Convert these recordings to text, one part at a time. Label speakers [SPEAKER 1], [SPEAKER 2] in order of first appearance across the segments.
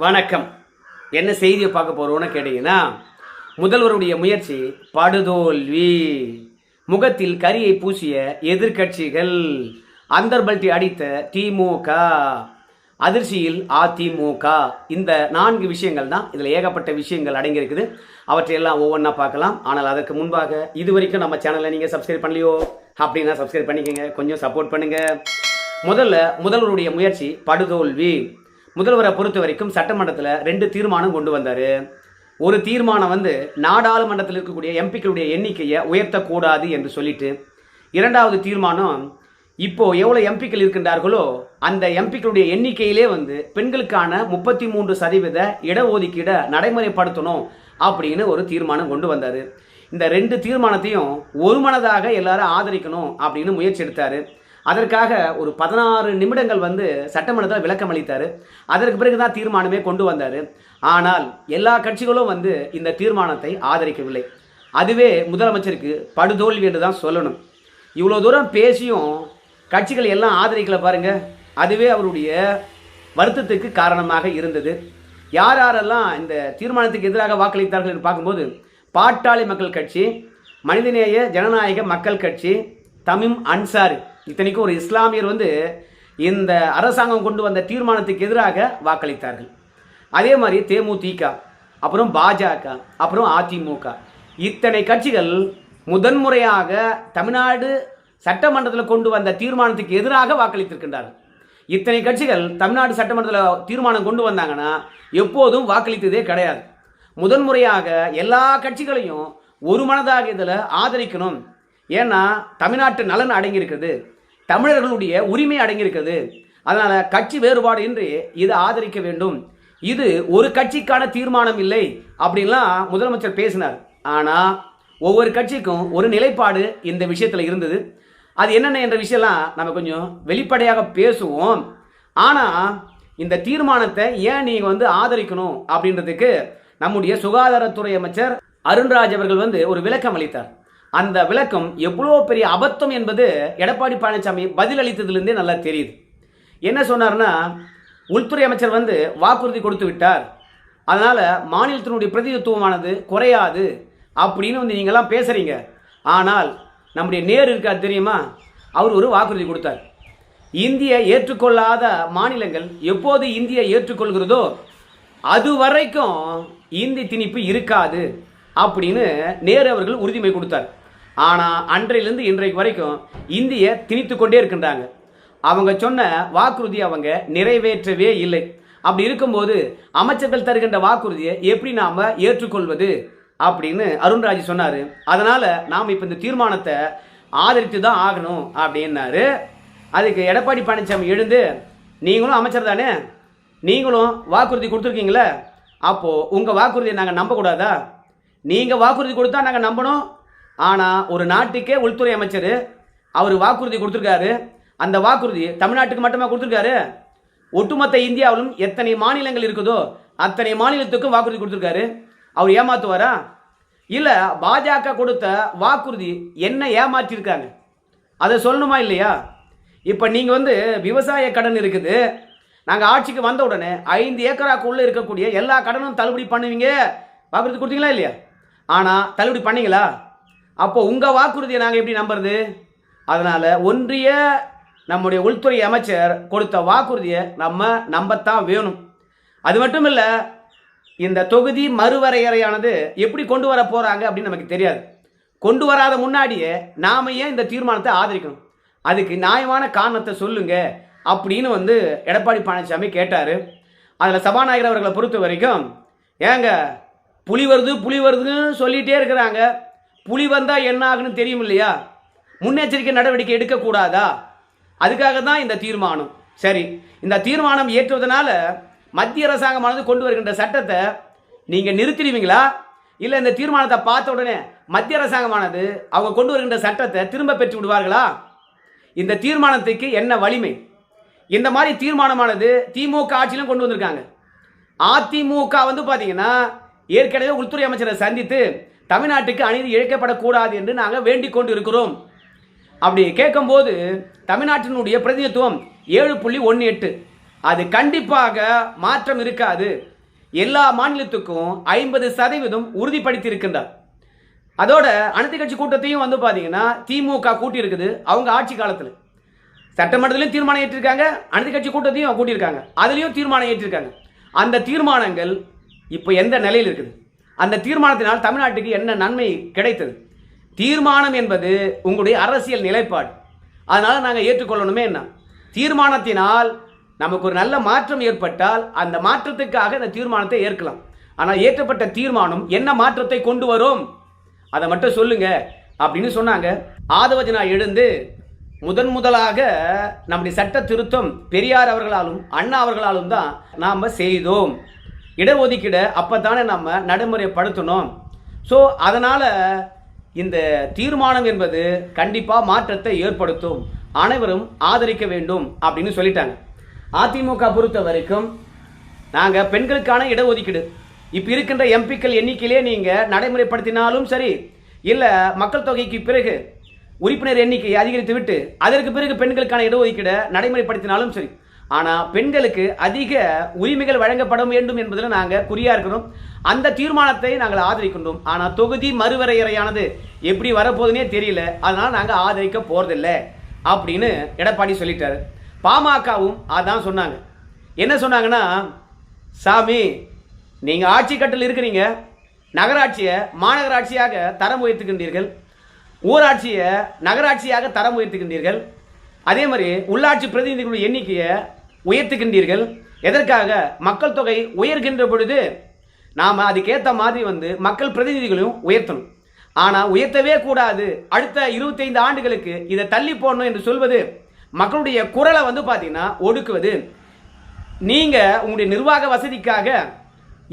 [SPEAKER 1] வணக்கம். என்ன செய்தியை பார்க்க போறோம்னு கேட்டீங்கன்னா, முதல்வருடைய முயற்சி படுதோல்வி, முகத்தில் கரியை பூசிய எதிர்கட்சிகள், அந்தர்பல்ட்டி அடித்த திமுக, அதிர்ச்சியில் அதிமுக. இந்த 4 விஷயங்கள் தான் இதில் ஏகப்பட்ட விஷயங்கள் அடங்கியிருக்குது. அவற்றையெல்லாம் ஒவ்வொன்றா பார்க்கலாம். ஆனால் அதற்கு முன்பாக இதுவரைக்கும் நம்ம சேனலை நீங்கள் சப்ஸ்கிரைப் பண்ணலையோ அப்படின்னா சப்ஸ்கிரைப் பண்ணிக்கோங்க, கொஞ்சம் சப்போர்ட் பண்ணுங்க. முதல்வருடைய முயற்சி படுதோல்வி. முதல்வரை பொறுத்த வரைக்கும் சட்டமன்றத்தில் 2 தீர்மானம் கொண்டு வந்தார். ஒரு தீர்மானம் நாடாளுமன்றத்தில் இருக்கக்கூடிய எம்பிக்களுடைய எண்ணிக்கையை உயர்த்தக்கூடாது என்று சொல்லிட்டு, 2வது தீர்மானம் இப்போ எவ்வளோ எம்பிக்கள் இருக்கின்றார்களோ அந்த எம்பிக்களுடைய எண்ணிக்கையிலே பெண்களுக்கான 33% இடஒதுக்கீடை நடைமுறைப்படுத்தணும் அப்படின்னு ஒரு தீர்மானம் கொண்டு வந்தார். இந்த 2 தீர்மானத்தையும் ஒருமனதாக எல்லாரும் ஆதரிக்கணும் அப்படின்னு முயற்சி எடுத்தார். அதற்காக ஒரு 16 நிமிடங்கள் சட்டமன்றத்தில் விளக்கம் அளித்தார். அதற்கு பிறகு தான் தீர்மானமே கொண்டு வந்தார். ஆனால் எல்லா கட்சிகளும் இந்த தீர்மானத்தை ஆதரிக்கவில்லை. அதுவே முதலமைச்சருக்கு படுதோல்வி என்று தான் சொல்லணும். இவ்வளோ தூரம் பேசியும் கட்சிகள் எல்லாம் ஆதரிக்கல பாருங்க. அதுவே அவருடைய வருத்தத்துக்கு காரணமாக இருந்தது. யாரெல்லாம் இந்த தீர்மானத்துக்கு எதிராக வாக்களித்தார்கள் என்று பார்க்கும்போது, பாட்டாளி மக்கள் கட்சி, மனிதநேய ஜனநாயக மக்கள் கட்சி, தமிம் அன்சாரி, இத்தனைக்கும் ஒரு இஸ்லாமியர் இந்த அரசாங்கம் கொண்டு வந்த தீர்மானத்துக்கு எதிராக வாக்களித்தார்கள். அதே மாதிரி தேமுதிக, அப்புறம் பாஜக, அப்புறம் அதிமுக, இத்தனை கட்சிகள் முதன்முறையாக தமிழ்நாடு சட்டமன்றத்தில் கொண்டு வந்த தீர்மானத்துக்கு எதிராக வாக்களித்திருக்கின்றார்கள். இத்தனை கட்சிகள் தமிழ்நாடு சட்டமன்றத்தில் தீர்மானம் கொண்டு வந்தாங்கன்னா எப்போதும் வாக்களித்ததே கிடையாது. முதன்முறையாக எல்லா கட்சிகளையும் ஒரு மனதாக இதில் ஆதரிக்கணும். ஏன்னா தமிழ்நாட்டு நலன் அடங்கியிருக்கிறது, தமிழர்களுடைய உரிமை அடங்கியிருக்கிறது. அதனால் கட்சி வேறுபாடு இன்றி இதை ஆதரிக்க வேண்டும். இது ஒரு கட்சிக்கான தீர்மானம் இல்லை அப்படின்லாம் முதலமைச்சர் பேசினார். ஆனால் ஒவ்வொரு கட்சிக்கும் ஒரு நிலைப்பாடு இந்த விஷயத்தில் இருந்தது. அது என்னென்ன என்ற விஷயம்லாம் நம்ம கொஞ்சம் வெளிப்படையாக பேசுவோம். ஆனால் இந்த தீர்மானத்தை ஏன் நீங்கள் ஆதரிக்கணும் அப்படின்றதுக்கு நம்முடைய சுகாதாரத்துறை அமைச்சர் அருண்ராஜ் அவர்கள் ஒரு விளக்கம் அளித்தார். அந்த விளக்கம் எவ்வளோ பெரிய அபத்தம் என்பது எடப்பாடி பழனிசாமி பதில் அளித்ததிலிருந்தே நல்லா தெரியுது. என்ன சொன்னார்னா, உள்துறை அமைச்சர் வாக்குறுதி கொடுத்து விட்டார், அதனால் மாநிலத்தினுடைய பிரதிநிதித்துவமானது குறையாது அப்படின்னு நீங்கள்லாம் பேசுகிறீங்க. ஆனால் நம்முடைய நேரு இருக்கார் தெரியுமா, அவர் ஒரு வாக்குறுதி கொடுத்தார். இந்திய ஏற்றுக்கொள்ளாத மாநிலங்கள் எப்போது இந்தியை ஏற்றுக்கொள்கிறதோ அது வரைக்கும் இந்தி திணிப்பு இருக்காது அப்படின்னு நேரு அவர்கள் உறுதிமொழி கொடுத்தார். ஆனால் அன்றையிலிருந்து இன்றைக்கு வரைக்கும் இந்தியை திணித்து கொண்டே இருக்கின்றாங்க. அவங்க சொன்ன வாக்குறுதி அவங்க நிறைவேற்றவே இல்லை. அப்படி இருக்கும்போது அமைச்சர்கள் தருகின்ற வாக்குறுதியை எப்படி நாம் ஏற்றுக்கொள்வது அப்படின்னு அருண்ராஜ் சொன்னார். அதனால் நாம் இப்போ இந்த தீர்மானத்தை ஆதரித்து தான் ஆகணும் அப்படின்னாரு. அதுக்கு எடப்பாடி பழனிசாமி எழுந்து, நீங்களும் அமைச்சர் தானே, நீங்களும் வாக்குறுதி கொடுத்துருக்கீங்களே, அப்போது உங்கள் வாக்குறுதியை நாங்கள் நம்பக்கூடாதா? நீங்கள் வாக்குறுதி கொடுத்தா நாங்கள் நம்பணும். ஆனால் ஒரு நாட்டுக்கே உள்துறை அமைச்சர் அவர் வாக்குறுதி கொடுத்துருக்காரு. அந்த வாக்குறுதி தமிழ்நாட்டுக்கு மட்டுமா கொடுத்துருக்காரு? ஒட்டுமொத்த இந்தியாவிலும் எத்தனை மாநிலங்கள் இருக்குதோ அத்தனை மாநிலத்துக்கும் வாக்குறுதி கொடுத்துருக்காரு. அவர் ஏமாத்துவாரா? இல்லை, பாஜக கொடுத்த வாக்குறுதி என்ன ஏமாற்றிருக்காங்க அதை சொல்லணுமா இல்லையா? இப்போ நீங்கள் விவசாய கடன் இருக்குது, நாங்கள் ஆட்சிக்கு வந்த உடனே 5 ஏக்கராக்குள்ளே இருக்கக்கூடிய எல்லா கடனும் தள்ளுபடி பண்ணுவீங்க வாக்குறுதி கொடுத்தீங்களா இல்லையா? ஆனால் தள்ளுபடி பண்ணீங்களா? அப்போ உங்கள் வாக்குறுதியை நாங்கள் எப்படி நம்புறது? அதனால் ஒன்றிய நம்முடைய உள்துறை அமைச்சர் கொடுத்த வாக்குறுதியை நம்ம நம்பத்தான் வேணும். அது மட்டும் இல்லை, இந்த தொகுதி மறுவரையறையானது எப்படி கொண்டு வர போகிறாங்க அப்படின்னு நமக்கு தெரியாது. கொண்டு வராத முன்னாடியே நாம் ஏன் இந்த தீர்மானத்தை ஆதரிக்கணும்? அதுக்கு நியாயமான காரணத்தை சொல்லுங்க அப்படின்னு எடப்பாடி பழனிசாமி கேட்டார். அதில் சபாநாயகர் அவர்களை பொறுத்த வரைக்கும், ஏங்க புலி வருதுன்னு சொல்லிகிட்டே இருக்கிறாங்க, புலி வந்தால் என்ன ஆகுன்னு தெரியும் இல்லையா? முன்னெச்சரிக்கை நடவடிக்கை எடுக்கக்கூடாதா? அதுக்காக தான் இந்த தீர்மானம். சரி, இந்த தீர்மானம் ஏற்றுவதனால மத்திய அரசாங்கமானது கொண்டு வருகின்ற சட்டத்தை நீங்கள் நிறுத்திடுவீங்களா? இல்லை இந்த தீர்மானத்தை பார்த்த உடனே மத்திய அரசாங்கமானது அவங்க கொண்டு வருகின்ற சட்டத்தை திரும்ப பெற்று விடுவார்களா? இந்த தீர்மானத்துக்கு என்ன வலிமை? இந்த மாதிரி தீர்மானமானது திமுக ஆட்சியிலும் கொண்டு வந்திருக்காங்க. அதிமுக பார்த்தீங்கன்னா ஏற்கனவே உள்துறை அமைச்சரை சந்தித்து தமிழ்நாட்டுக்கு அநீதி இழைக்கப்படக்கூடாது என்று நாங்கள் வேண்டிக் கொண்டு இருக்கிறோம். அப்படி கேட்கும்போது தமிழ்நாட்டினுடைய பிரதிநிதித்துவம் 7.18, அது கண்டிப்பாக மாற்றம் இருக்காது. எல்லா மாநிலத்துக்கும் 50% உறுதிப்படுத்தி இருக்கின்றார். அதோட அனைத்து கட்சி கூட்டத்தையும் வந்து பார்த்தீங்கன்னா திமுக கூட்டி இருக்குது. அவங்க ஆட்சி காலத்தில் சட்டமன்றத்திலையும் தீர்மானம் ஏற்றிருக்காங்க, அனைத்து கட்சி கூட்டத்தையும் கூட்டியிருக்காங்க, அதுலேயும் தீர்மானம் ஏற்றிருக்காங்க. அந்த தீர்மானங்கள் இப்போ எந்த நிலையில் இருக்குது? அந்த தீர்மானத்தினால் தமிழ்நாட்டுக்கு என்ன நன்மை கிடைத்தது? தீர்மானம் என்பது உங்களுடைய அரசியல் நிலைப்பாடு. அதனால் நாங்கள் ஏற்றுக்கொள்ளணுமே என்ன? தீர்மானத்தினால் நமக்கு ஒரு நல்ல மாற்றம் ஏற்பட்டால் அந்த மாற்றத்துக்காக இந்த தீர்மானத்தை ஏற்கலாம். ஆனால் ஏற்றப்பட்ட தீர்மானம் என்ன மாற்றத்தை கொண்டு வரும் அதை மட்டும் சொல்லுங்க அப்படின்னு சொன்னாங்க. ஆதவஜனா எழுந்து முதலாக நம்முடைய சட்ட திருத்தம் பெரியார் அவர்களாலும் அண்ணா அவர்களாலும் தான் நாம் செய்தோம். இடஒதுக்கீடு அப்போதானே நம்ம நடைமுறைப்படுத்தணும். ஸோ அதனால் இந்த தீர்மானம் என்பது கண்டிப்பாக மாற்றத்தை ஏற்படுத்தும், அனைவரும் ஆதரிக்க வேண்டும் அப்படின்னு சொல்லிட்டாங்க. அதிமுக பொறுத்த வரைக்கும் நாங்கள் பெண்களுக்கான இடஒதுக்கீடு இப்போ இருக்கின்ற எம்பிக்கள் எண்ணிக்கையிலே நீங்கள் நடைமுறைப்படுத்தினாலும் சரி, இல்லை மக்கள் தொகைக்கு பிறகு உறுப்பினர் எண்ணிக்கையை அதிகரித்து விட்டு அதற்கு பிறகு பெண்களுக்கான இடஒதுக்கீடை நடைமுறைப்படுத்தினாலும் சரி, ஆனால் பெண்களுக்கு அதிக உரிமைகள் வழங்கப்பட வேண்டும் என்பதில் நாங்கள் குறியாக இருக்கிறோம். அந்த தீர்மானத்தை நாங்கள் ஆதரிக்கின்றோம். ஆனால் தொகுதி மறுவரையறையானது எப்படி வரப்போகுதுன்னே தெரியல, அதனால் நாங்கள் ஆதரிக்க போகிறதில்லை அப்படின்னு எடப்பாடி சொல்லிட்டாரு. பாமகவும் அதான் சொன்னாங்க. என்ன சொன்னாங்கன்னா, சாமி நீங்கள் ஆட்சி கட்டில் இருக்கிறீங்க, நகராட்சியை மாநகராட்சியாக தரம் உயர்த்துகின்றீர்கள், ஊராட்சியை நகராட்சியாக தரம் உயர்த்துகின்றீர்கள், அதே மாதிரி உள்ளாட்சி பிரதிநிதிகளுடைய எண்ணிக்கையை உயர்த்துகின்றீர்கள். எதற்காக? மக்கள் தொகை உயர்கின்ற பொழுது நாம் அதுக்கேற்ற மாதிரி மக்கள் பிரதிநிதிகளையும் உயர்த்தணும். ஆனால் உயர்த்தவே கூடாது, அடுத்த 25 ஆண்டுகளுக்கு இதை தள்ளி போடணும் என்று சொல்வது மக்களுடைய குரலை பார்த்தீங்கன்னா ஒடுக்குவது. நீங்கள் உங்களுடைய நிர்வாக வசதிக்காக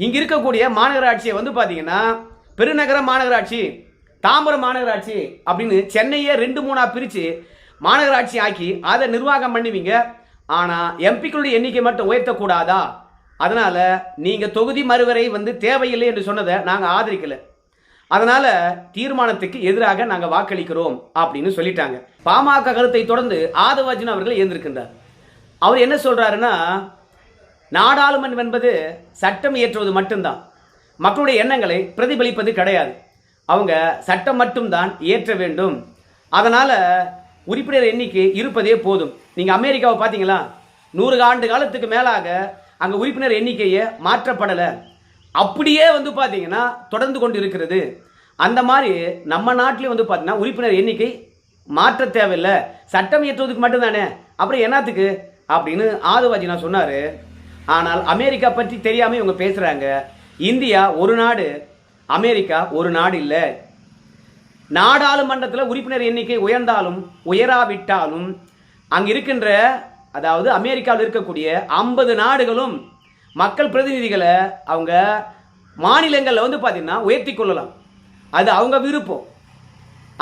[SPEAKER 1] இங்கே இருக்கக்கூடிய மாநகராட்சியை பார்த்தீங்கன்னா பெருநகர மாநகராட்சி, தாம்பரம் மாநகராட்சி அப்படின்னு சென்னையை 2-3 பிரித்து மாநகராட்சி ஆக்கி அதை நிர்வாகம் பண்ணுவீங்க. ஆனால் எம்பிக்களுடைய எண்ணிக்கை மட்டும் உயர்த்தக்கூடாதா? அதனால் நீங்கள் தொகுதி மறுவரை தேவையில்லை என்று சொன்னதை நாங்கள் ஆதரிக்கலை. அதனால் தீர்மானத்துக்கு எதிராக நாங்கள் வாக்களிக்கிறோம் அப்படின்னு சொல்லிட்டாங்க. பாமக கருத்தை தொடர்ந்து ஆதவர்ஜுனா அவர்கள் எழுந்திருக்கின்றார். அவர் என்ன சொல்கிறாருன்னா, நாடாளுமன்றம் என்பது சட்டம் இயற்றுவது மட்டும்தான், மக்களுடைய எண்ணங்களை பிரதிபலிப்பது கிடையாது. அவங்க சட்டம் மட்டும்தான் இயற்ற வேண்டும். அதனால் உறுப்பினர் எண்ணிக்கை இருப்பதே போதும். நீங்கள் அமெரிக்காவை பார்த்தீங்களா? 100 ஆண்டு காலத்துக்கு மேலாக அங்கே உறுப்பினர் எண்ணிக்கையை மாற்றப்படலை, அப்படியே பார்த்தீங்கன்னா தொடர்ந்து கொண்டு இருக்கிறது. அந்த மாதிரி நம்ம நாட்டிலே பார்த்தீங்கன்னா உறுப்பினர் எண்ணிக்கை மாற்ற தேவையில்லை, சட்டம் இயற்றுவதுக்கு மட்டும்தானே, அப்புறம் என்னத்துக்கு அப்படின்னு ஆதவர்ஜுனா சொன்னார். ஆனால் அமெரிக்கா பற்றி தெரியாமல் இவங்க பேசுகிறாங்க. இந்தியா ஒரு நாடு, அமெரிக்கா ஒரு நாடு இல்லை. நாடாளுமன்றத்தில் உறுப்பினர் எண்ணிக்கை உயர்ந்தாலும் உயராவிட்டாலும் அங்கே இருக்கின்ற, அதாவது அமெரிக்காவில் இருக்கக்கூடிய 50 நாடுகளும் மக்கள் பிரதிநிதிகளை அவங்க மாநிலங்களில் பார்த்தீங்கன்னா உயர்த்தி கொள்ளலாம். அது அவங்க விருப்பம்.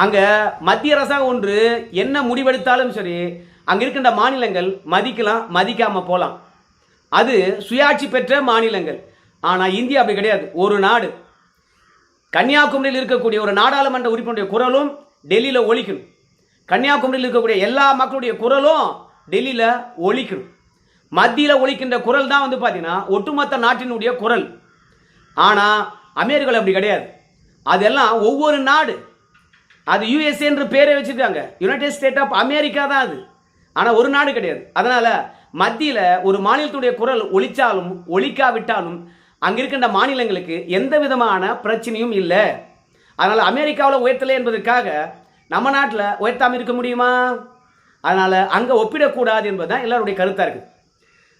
[SPEAKER 1] அங்கே மத்திய அரசாங்கம் ஒன்று என்ன முடிவெடுத்தாலும் சரி, அங்கே இருக்கின்ற மாநிலங்கள் மதிக்கலாம், மதிக்காமல் போகலாம். அது சுயாட்சி பெற்ற மாநிலங்கள். ஆனால் இந்தியா அப்படி கிடையாது. ஒரு நாடு. கன்னியாகுமரியில் இருக்கக்கூடிய ஒரு நாடாளுமன்ற உறுப்பினருடைய குரலும் டெல்லியில் ஒலிக்கணும். கன்னியாகுமரியில் இருக்கக்கூடிய எல்லா மக்களுடைய குரலும் டெல்லியில் ஒலிக்கணும். மத்தியில் ஒலிக்கின்ற குரல் தான் பார்த்தீங்கன்னா ஒட்டுமொத்த நாட்டினுடைய குரல். ஆனால் அமெரிக்காவில் அப்படி கிடையாது. அதெல்லாம் ஒவ்வொரு நாடு, அது யுஎஸ்ஏ என்று பேரை வச்சுருக்காங்க, யுனைடெட் ஸ்டேட் ஆஃப் அமெரிக்கா தான் அது. ஆனால் ஒரு நாடு கிடையாது. அதனால் மத்தியில் ஒரு மாநிலத்துடைய குரல் ஒலிச்சாலும் ஒலிக்காவிட்டாலும் அங்கே இருக்கின்ற மாநிலங்களுக்கு எந்த விதமான பிரச்சனையும் இல்லை. அதனால் அமெரிக்காவில் உயர்த்தலை என்பதற்காக நம்ம நாட்டில் உயர்த்தாமல் இருக்க முடியுமா? அதனால் அங்கே ஒப்பிடக்கூடாது என்பது தான் எல்லாருடைய கருத்தாக இருக்குது.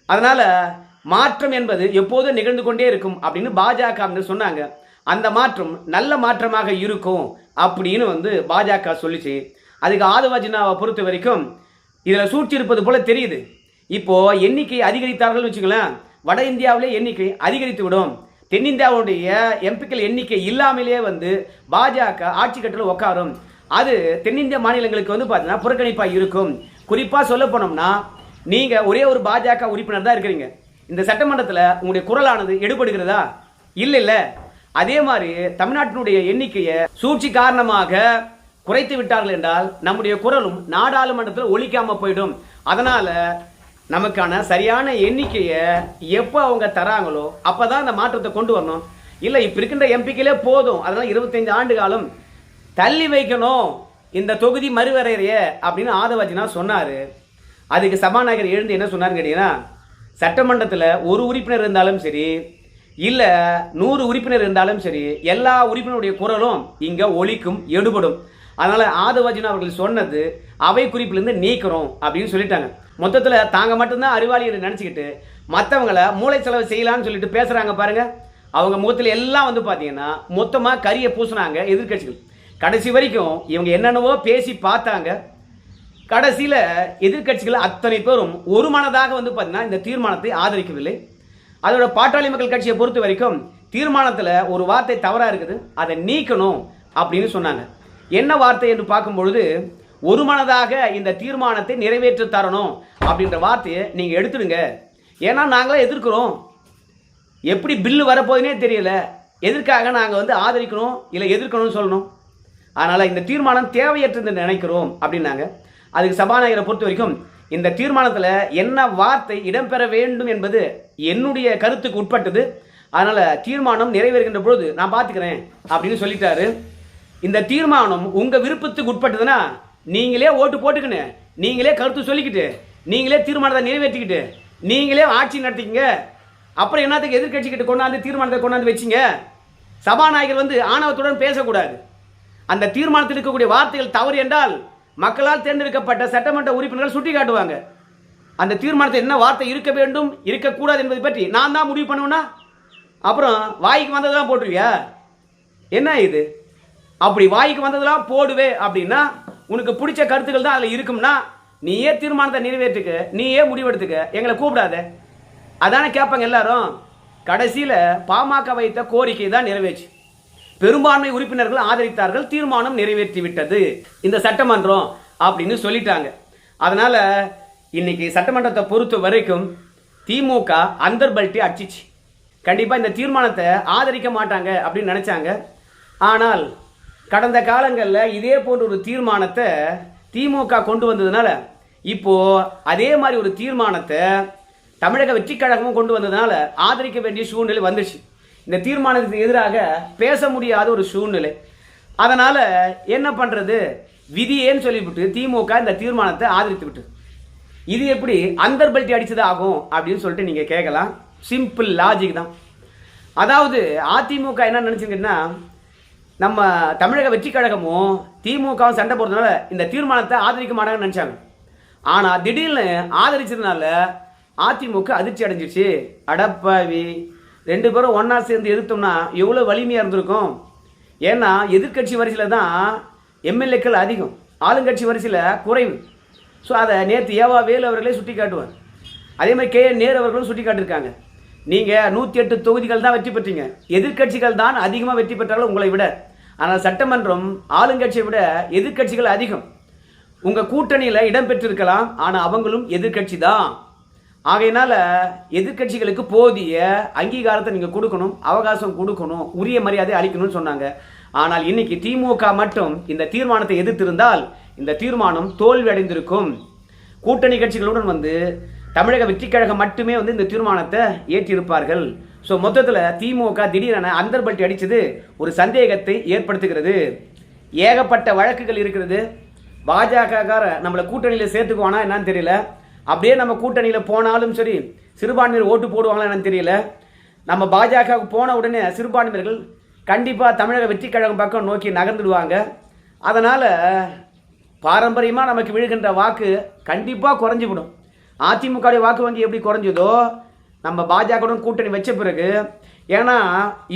[SPEAKER 1] அதனால் மாற்றம் என்பது எப்போதும் நிகழ்ந்து கொண்டே இருக்கும் அப்படின்னு பாஜக சொன்னாங்க. அந்த மாற்றம் நல்ல மாற்றமாக இருக்கும் அப்படின்னு பாஜக சொல்லிச்சு. அதுக்கு ஆதவர்ஜுனாவை பொறுத்த வரைக்கும் இதில் சூழ்ச்சி இருப்பது போல தெரியுது. இப்போது எண்ணிக்கை அதிகரித்தார்கள் வச்சுக்கலாம், வட இந்தியாவிலே எண்ணிக்கை அதிகரித்து விடும். தென்னிந்தியாவுடைய எம்பிக்கள் எண்ணிக்கை இல்லாமலேயே பாஜக ஆட்சி கட்டில் உட்காரும். அது தென்னிந்திய மாநிலங்களுக்கு பார்த்தீங்கன்னா புறக்கணிப்பாக இருக்கும். குறிப்பாக சொல்ல போனோம்னா, நீங்கள் ஒரே ஒரு பாஜக உறுப்பினர் தான் இருக்கிறீங்க. இந்த சட்டமன்றத்தில் உங்களுடைய குரலானது எடுபடுகிறதா? இல்லை. அதே மாதிரி தமிழ்நாட்டினுடைய எண்ணிக்கையை சூழ்ச்சி காரணமாக குறைத்து விட்டார்கள் என்றால் நம்முடைய குரலும் நாடாளுமன்றத்தில் ஒலிக்காமல் போயிடும். அதனால் நமக்கான சரியான எண்ணிக்கையை எப்போ அவங்க தராங்களோ அப்பதான் அந்த மாற்றத்தை கொண்டு வரணும். இல்லை இப்போ இருக்கின்ற எம்பிக்களே போதும், அதனால 25 ஆண்டு காலம் தள்ளி வைக்கணும் இந்த தொகுதி மறுவரையறைய அப்படின்னு ஆதவாஜினா சொன்னார். அதுக்கு சபாநாயகர் எழுந்து என்ன சொன்னார்னு கேட்டீங்கன்னா, சட்டமன்றத்தில் ஒரு உறுப்பினர் இருந்தாலும் சரி இல்லை 100 உறுப்பினர் இருந்தாலும் சரி எல்லா உறுப்பினருடைய குரலும் இங்கே ஒலிக்கும், எடுபடும். அதனால் ஆதவாஜினா அவர்கள் சொன்னது அவை குறிப்பிலிருந்து நீக்கிறோம் அப்படின்னு சொல்லிட்டாங்க. மொத்தத்தில் தாங்க மட்டும்தான் அறிவாளியை நினச்சிக்கிட்டு மற்றவங்களை மூளை செலவு செய்யலான்னு சொல்லிட்டு பேசுகிறாங்க பாருங்க. அவங்க முகத்தில் எல்லாம் வந்து பார்த்தீங்கன்னா மொத்தமாக கரியை பூசினாங்க எதிர்கட்சிகள். கடைசி வரைக்கும் இவங்க என்னென்னவோ பேசி பார்த்தாங்க. கடைசியில் எதிர்கட்சிகள் அத்தனை பேரும் ஒரு மனதாக வந்து பார்த்தீங்கன்னா இந்த தீர்மானத்தை ஆதரிக்கவில்லை. அதோட பாட்டாளி மக்கள் கட்சியை பொறுத்த வரைக்கும் தீர்மானத்தில் ஒரு வார்த்தை தவறாக இருக்குது, அதை நீக்கணும் அப்படின்னு சொன்னாங்க. என்ன வார்த்தை என்று பார்க்கும்பொழுது, ஒரு மனதாக இந்த தீர்மானத்தை நிறைவேற்றி தரணும் அப்படின்ற வார்த்தையை நீங்கள் எடுத்துடுங்க. ஏன்னா நாங்களே எதிர்க்கிறோம், எப்படி பில்லு வரப்போதுனே தெரியல, எதற்காக நாங்கள் வந்து ஆதரிக்கணும் இல்லை எதிர்க்கணும்னு சொல்லணும். அதனால் இந்த தீர்மானம் தேவையற்றது நினைக்கிறோம் அப்படின்னாங்க. அதுக்கு சபாநாயகரை பொறுத்த வரைக்கும் இந்த தீர்மானத்தில் என்ன வார்த்தை இடம்பெற வேண்டும் என்பது என்னுடைய கருத்துக்கு உட்பட்டது, அதனால் தீர்மானம் நிறைவேறுகின்ற பொழுது நான் பார்த்துக்கிறேன் அப்படின்னு சொல்லிட்டாரு. இந்த தீர்மானம் உங்கள் விருப்பத்துக்கு உட்பட்டதுன்னா நீங்களே ஓட்டு போட்டுக்கின்னு நீங்களே கருத்து சொல்லிக்கிட்டு நீங்களே தீர்மானத்தை நிறைவேற்றிக்கிட்டு நீங்களே ஆட்சி நடத்திக்கிங்க. அப்புறம் என்னத்துக்கு எதிர்கட்சிக்கிட்ட கொண்டாந்து தீர்மானத்தை கொண்டாந்து வச்சிங்க? சபாநாயகர் வந்து ஆணவத்துடன் பேசக்கூடாது. அந்த தீர்மானத்தில் இருக்கக்கூடிய வார்த்தைகள் தவறு என்றால் மக்களால் தேர்ந்தெடுக்கப்பட்ட சட்டமன்ற உறுப்பினர்கள் சுட்டி காட்டுவாங்க. அந்த தீர்மானத்தில் என்ன வார்த்தை இருக்க வேண்டும் இருக்கக்கூடாது என்பதை பற்றி நான் தான் முடிவு பண்ணுவேன்னா அப்புறம் வாய்க்கு வந்ததெல்லாம் போட்டுருவியா? என்ன இது? அப்படி வாய்க்கு வந்ததெல்லாம் போடுவே அப்படின்னா உனக்கு பிடிச்ச கருத்துக்கள் தான் அதில் இருக்கும்னா நீயே தீர்மானத்தை நிறைவேற்றுக்க, நீயே முடிவெடுத்துக்க, எங்களை கூப்பிடாத. அதானே கேட்பாங்க எல்லாரும். கடைசியில் பாமக வைத்த கோரிக்கை தான் நிறைவேற்றி பெரும்பான்மை உறுப்பினர்கள் ஆதரித்தார்கள், தீர்மானம் நிறைவேற்றி விட்டது இந்த சட்டமன்றம் அப்படின்னு சொல்லிட்டாங்க. அதனால இன்னைக்கு சட்டமன்றத்தை பொறுத்த வரைக்கும் திமுக அந்தர்பல்ட்டி அடிச்சிச்சு. கண்டிப்பாக இந்த தீர்மானத்தை ஆதரிக்க மாட்டாங்க அப்படின்னு நினைச்சாங்க. ஆனால் கடந்த காலங்களில் இதே போன்ற ஒரு தீர்மானத்தை திமுக கொண்டு வந்ததுனால இப்போ அதே மாதிரி ஒரு தீர்மானத்தை தமிழக வெற்றி கழகமும் கொண்டு வந்ததுனால ஆதரிக்க வேண்டிய சூழ்நிலை வந்துச்சு. இந்த தீர்மானத்துக்கு எதிராக பேச முடியாத ஒரு சூழ்நிலை. அதனால என்ன பண்றது, விதியேன்னு சொல்லிவிட்டு திமுக இந்த தீர்மானத்தை ஆதரித்து விட்டு இது எப்படி அந்தர்பல்ட்டி அடிச்சது ஆகும் அப்படின்னு சொல்லிட்டு நீங்க கேட்கலாம். சிம்பிள் லாஜிக் தான். அதாவது அதிமுக என்ன நினைச்சுங்கன்னா, நம்ம தமிழக வெற்றி கழகமும் திமுகவும் சண்டை போடுறதுனால இந்த தீர்மானத்தை ஆதரிக்க மாட்டாங்கன்னு நினைச்சாங்க. ஆனா திடீர்னு ஆதரிச்சதுனால அதிமுக அதிர்ச்சி அடைஞ்சிருச்சு. அடப்பாவி, 2 பேரும் ஒன்னா சேர்ந்து எதிர்த்தோம்னா எவ்வளோ வலிமையாக இருந்திருக்கும். ஏன்னா எதிர்கட்சி வரிசையில் தான் எம்எல்ஏக்கள் அதிகம், ஆளுங்கட்சி வரிசையில் குறைவு. ஸோ அதை நேற்று ஏவா வேலு அவர்களே சுட்டி காட்டுவார். அதே மாதிரி KN நேரு அவர்களும் சுட்டி காட்டியிருக்காங்க. நீங்கள் 108 தொகுதிகள் தான் வெற்றி பெற்றீங்க, எதிர்கட்சிகள் தான் அதிகமாக வெற்றி பெற்றாலும் உங்களை விட. ஆனால் சட்டமன்றம் ஆளுங்கட்சியை விட எதிர்கட்சிகள் அதிகம். உங்கள் கூட்டணியில் இடம்பெற்றிருக்கலாம், ஆனால் அவங்களும் எதிர்கட்சி தான். ஆகையினால எதிர்கட்சிகளுக்கு போதிய அங்கீகாரத்தை நீங்கள் கொடுக்கணும், அவகாசம் கொடுக்கணும், உரிய மரியாதை அளிக்கணும்னு சொன்னாங்க. ஆனால் இன்னைக்கு திமுக மட்டும் இந்த தீர்மானத்தை எதிர்த்திருந்தால் இந்த தீர்மானம் தோல்வி அடைந்திருக்கும். கூட்டணி கட்சிகளுடன் வந்து தமிழக வெற்றி கழகம் மட்டுமே வந்து இந்த தீர்மானத்தை ஏற்றிருப்பார்கள். ஸோ மொத்தத்தில் திமுக திடீரென அந்தர்பல்ட்டி அடித்தது ஒரு சந்தேகத்தை ஏற்படுத்துகிறது. ஏகப்பட்ட வழக்குகள் இருக்கிறது. பாஜகக்கார நம்மளை கூட்டணியில் சேர்த்துக்குவானா என்னன்னு தெரியல. அப்படியே நம்ம கூட்டணியில் போனாலும் சரி சிறுபான்மையர் ஓட்டு போடுவாங்களா என்னன்னு தெரியல. நம்ம பாஜகவுக்கு போன உடனே சிறுபான்மையர்கள் கண்டிப்பாக தமிழக வெற்றி கழகம் பக்கம் நோக்கி நகர்ந்துடுவாங்க. அதனால் பாரம்பரியமாக நமக்கு விழுகின்ற வாக்கு கண்டிப்பாக குறைஞ்சிவிடும். அதிமுகவுடைய வாக்கு வங்கி எப்படி குறைஞ்சதோ நம்ம பாஜகவுடன் கூட்டணி வச்ச பிறகு, ஏன்னா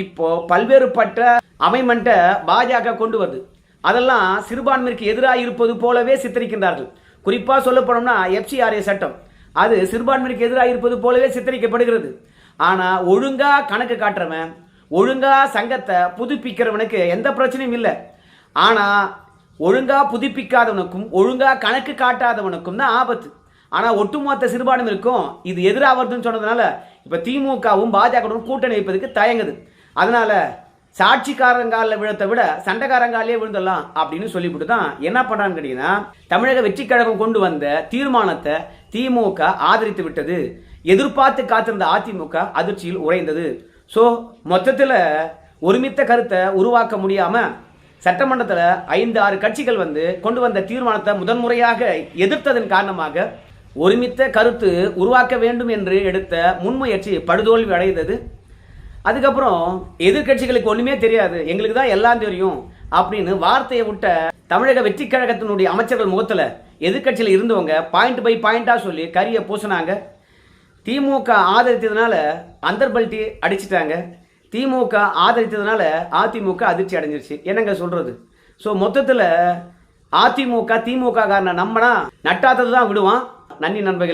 [SPEAKER 1] இப்போ பல்வேறுபட்ட அமைமெண்ட்டை பாஜக கொண்டு வருது. அதெல்லாம் சிறுபான்மைக்கு எதிராக இருப்பது போலவே சித்தரிக்கின்றார்கள். குறிப்பாக சொல்ல போனோம்னா FCRA சட்டம் அது சிறுபான்மைக்கு எதிராக இருப்பது போலவே சித்தரிக்கப்படுகிறது. ஆனால் ஒழுங்காக கணக்கு காட்டுறவன், ஒழுங்காக சங்கத்தை புதுப்பிக்கிறவனுக்கு எந்த பிரச்சனையும் இல்லை. ஆனால் ஒழுங்காக புதுப்பிக்காதவனுக்கும் ஒழுங்காக கணக்கு காட்டாதவனுக்கும் தான் ஆபத்து. ஆனால் ஒட்டுமொத்த சிறுபான்மைக்கும் இது எதிராக வருதுன்னு சொன்னதுனால இப்போ திமுகவும் பாஜகவும் கூட்டணி வைப்பதுக்கு தயங்குது. அதனால சாட்சிக்காரங்காலில் விழத்தை விட சண்டைக்காரங்காலே விழுந்துடலாம் அப்படின்னு சொல்லிவிட்டு தான் என்ன பண்ணுறான்னு கேட்டீங்கன்னா, தமிழக வெற்றி கழகம் கொண்டு வந்த தீர்மானத்தை திமுக ஆதரித்து விட்டது. எதிர்பார்த்து காத்திருந்த அதிமுக அதிர்ச்சியில் உறைந்தது. ஸோ மொத்தத்தில் ஒருமித்த கருத்தை உருவாக்க முடியாம சட்டமன்றத்தில் 5-6 கட்சிகள் கொண்டு வந்த தீர்மானத்தை முதன்முறையாக எதிர்த்ததன் காரணமாக ஒருமித்த கருத்து உருவாக்க வேண்டும் என்று எடுத்த முன்முயற்சி படுதோல்வி அடைந்தது. அதுக்கப்புறம் எதிர்கட்சிகளுக்கு ஒண்ணுமே தெரியாது, எங்களுக்கு தான் எல்லாம் தெரியும் அப்படின்னு வார்த்தையை விட்ட தமிழக வெற்றி கழகத்தினுடைய அமைச்சர்கள் முகத்துல எதிர்கட்சியில் இருந்தவங்க பாயிண்ட் பை பாயிண்டா சொல்லி கரியை பூசினாங்க. திமுக ஆதரித்ததுனால அந்தர்பல்ட்டி அடிச்சிட்டாங்க. திமுக ஆதரித்ததுனால அதிமுக அதிர்ச்சி அடைஞ்சிருச்சு. என்னங்க சொல்றது? ஸோ மொத்தத்தில் அதிமுக திமுக காரனை நம்பினா நட்டாத்தது தான் விடுவான். நன்றி நண்பர்கள்.